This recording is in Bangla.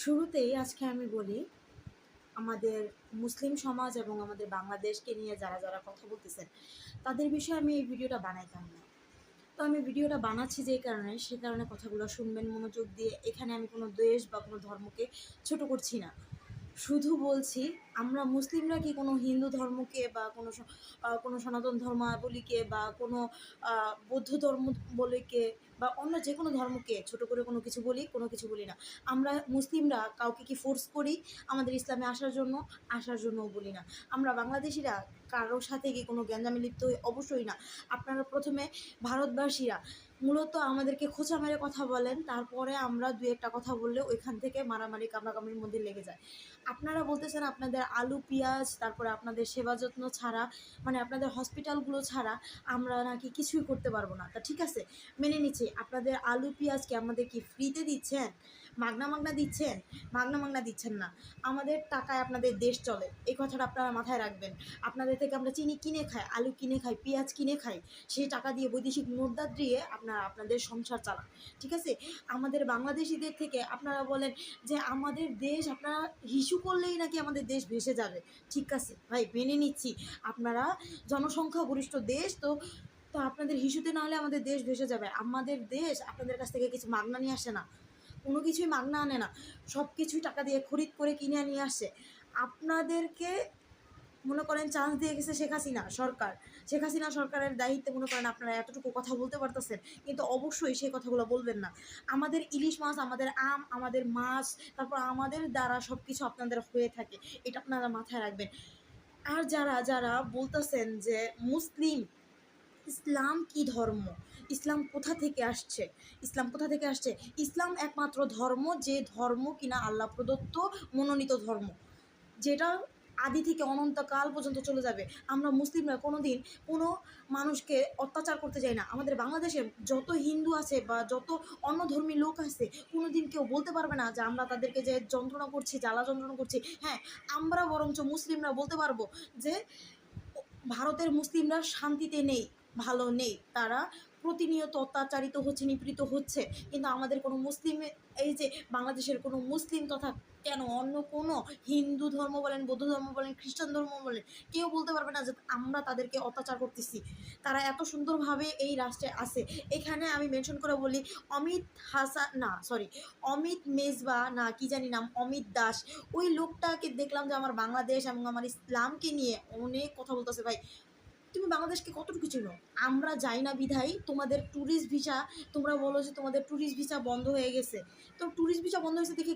শুরুতেই আজকে আমি বলি, আমাদের মুসলিম সমাজ এবং আমাদের বাংলাদেশকে নিয়ে যারা যারা কথা বলতেছেন তাদের বিষয়ে আমি এই ভিডিওটা বানাইতাম না। তো আমি ভিডিওটা বানাচ্ছি যেই কারণে, সে কারণে কথাগুলো শুনবেন মনোযোগ দিয়ে। এখানে আমি কোনো দেশ বা কোনো ধর্মকে ছোট করছি না, শুধু বলছি আমরা মুসলিমরা কি কোনো হিন্দু ধর্মকে বা কোনো সনাতন ধর্মাবলীকে বা কোনো বৌদ্ধ ধর্ম বলিকে বা অন্য যে কোনো ধর্মকে ছোট করে কোনো কিছু বলি না। আমরা মুসলিমরা কাউকে কি ফোর্স করি আমাদের ইসলামে আসার জন্যও বলি না। আমরা বাংলাদেশিরা কারোর সাথে কি কোনো গ্যাঞ্জামে লিপ্ত হই? অবশ্যই না। আপনারা প্রথমে ভারতবাসীরা মূলত আমাদেরকে খোঁচা মেরে কথা বলেন, তারপরে আমরা দু একটা কথা বললে ওইখান থেকে মারামারি কামড়াকামড়ির মধ্যে লেগে যায়। আপনারা বলতেছেন আপনাদের আলু পেঁয়াজ, তারপরে আপনাদের সেবা যত্ন ছাড়া, মানে আপনাদের হসপিটালগুলো ছাড়া আমরা নাকি কিছুই করতে পারবো না। তা ঠিক আছে, মেনে নিচ্ছি। আপনাদের আলু পেঁয়াজ কি আমাদের কি ফ্রিতে দিচ্ছেন? মাগনা দিচ্ছেন? মাগনা দিচ্ছেন না। আমাদের টাকায় আপনাদের দেশ চলে, এই কথাটা আপনারা মাথায় রাখবেন। আপনাদের থেকে আমরা চিনি কিনে খাই, আলু কিনে খাই, পেঁয়াজ কিনে খাই, সেই টাকা দিয়ে বৈদেশিক মুদ্রা দিয়ে আপনারা আপনাদের সংসার চালান। ঠিক আছে, আমাদের বাংলাদেশিদের থেকে আপনারা বলেন যে আমাদের দেশ, আপনারা হিসু করলেই নাকি আমাদের দেশ ভেসে যাবে। ঠিক আছে ভাই, মেনে নিচ্ছি আপনারা জনসংখ্যা গরিষ্ঠ দেশ, তো তো আপনাদের হিসুতে না হলে আমাদের দেশ ভেসে যাবে। আমাদের দেশ আপনাদের কাছ থেকে কিছু মাগনা নিয়ে আসে না, কোনো কিছুই মাগনা আনে না, সব কিছুই টাকা দিয়ে খরিদ করে কিনে নিয়ে আসে। আপনাদেরকে মনে করেন চান্স দিয়ে গেছে শেখ হাসিনা সরকার। শেখ হাসিনা সরকারের দায়িত্বে মনে করেন আপনারা এতটুকু কথা বলতে পারতেছেন, কিন্তু অবশ্যই সেই কথাগুলো বলবেন না। আমাদের ইলিশ মাছ, আমাদের আম, আমাদের মাছ, তারপর আমাদের দ্বারা সব কিছু আপনাদের হয়ে থাকে, এটা আপনারা মাথায় রাখবেন। আর যারা যারা বলতেছেন যে মুসলিম, ইসলাম কি ধর্ম, ইসলাম কোথা থেকে আসছে, ইসলাম একমাত্র ধর্ম যে ধর্ম কিনা আল্লাহ প্রদত্ত মনোনীত ধর্ম, যেটা আদি থেকে অনন্তকাল পর্যন্ত চলে যাবে। আমরা মুসলিমরা কোনো দিন কোনো মানুষকে অত্যাচার করতে যাই না। আমাদের বাংলাদেশে যত হিন্দু আছে বা যত অন্য ধর্মী লোক আছে, কোনো দিন কেউ বলতে পারবে না যে আমরা তাদেরকে যে যন্ত্রণা করছি, জ্বালা যন্ত্রণা করছি। হ্যাঁ, আমরা বরঞ্চ মুসলিমরা বলতে পারবো যে ভারতের মুসলিমরা শান্তিতে নেই, ভালো নেই, তারা প্রতিনিয়ত অত্যাচারিত হচ্ছে, নিপীড়িত হচ্ছে। কিন্তু আমাদের কোনো মুসলিম, এই যে বাংলাদেশের কোনো মুসলিম তথা কেন অন্য কোনো হিন্দু ধর্ম বলেন, বৌদ্ধ ধর্ম বলেন, খ্রিস্টান ধর্ম বলেন, কেউ বলতে পারবে না যে আমরা তাদেরকে অত্যাচার করতেছি। তারা এত সুন্দরভাবে এই রাষ্ট্রে আছে। এখানে আমি মেনশন করে বলি, অমিত মেজবা না কি জানি নাম, অমিত দাস, ওই লোকটাকে দেখলাম যে আমার বাংলাদেশ এবং আমার ইসলামকে নিয়ে অনেক কথা বলতেছে। ভাই, তুমি বাংলাদেশকে কতটুকু চিনো? আমরা যাই না বিধায় তোমাদের ট্যুরিস্ট ভিসা, তোমরা বলো যে তোমাদের ট্যুরিস্ট ভিসা বন্ধ হয়ে গেছে। তো ট্যুরিস্ট ভিসা বন্ধ হয়েছে দেখে